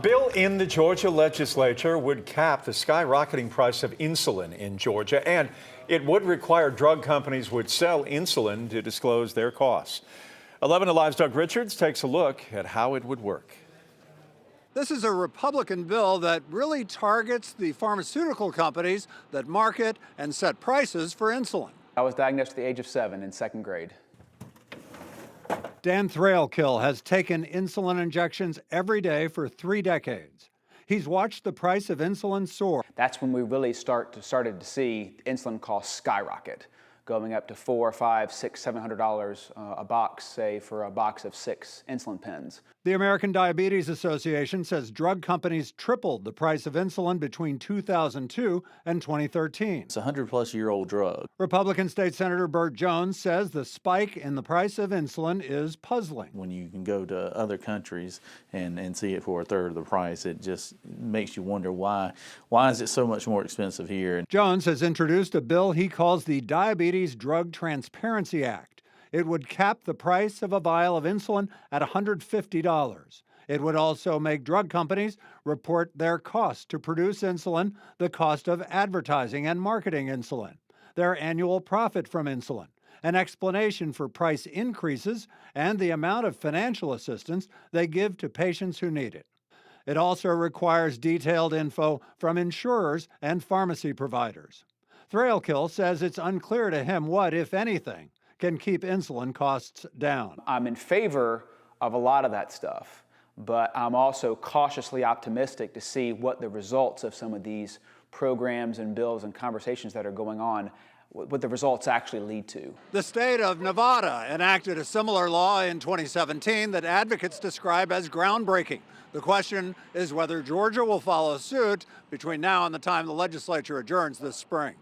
Bill in the Georgia legislature would cap the skyrocketing price of insulin in Georgia, and it would require drug companies would sell insulin to disclose their costs. 11 Alive's Doug Richards takes a look at how it would work. This is a Republican bill that really targets the pharmaceutical companies that market and set prices for insulin. I was diagnosed at the age of 7 in second grade. Dan Thrailkill has taken insulin injections every day for 3 decades. He's watched the price of insulin soar. That's when we really started to see insulin costs skyrocket, going up to $400, $500, $600, $700 a box, say for a box of 6 insulin pens. The American Diabetes Association says drug companies tripled the price of insulin between 2002 and 2013. It's a 100-plus-year-old drug. Republican State Senator Burt Jones says the spike in the price of insulin is puzzling. When you can go to other countries and see it for a third of the price, it just makes you wonder why is it so much more expensive here? Jones has introduced a bill he calls the Diabetes Drug Transparency Act. It would cap the price of a vial of insulin at $150. It would also make drug companies report their cost to produce insulin, the cost of advertising and marketing insulin, their annual profit from insulin, an explanation for price increases, and the amount of financial assistance they give to patients who need it. It also requires detailed info from insurers and pharmacy providers. Thrailkill says it's unclear to him what, if anything, can keep insulin costs down. I'm in favor of a lot of that stuff, but I'm also cautiously optimistic to see what the results of some of these programs and bills and conversations that are going on, what the results actually lead to. The state of Nevada enacted a similar law in 2017 that advocates describe as groundbreaking. The question is whether Georgia will follow suit between now and the time the legislature adjourns this spring.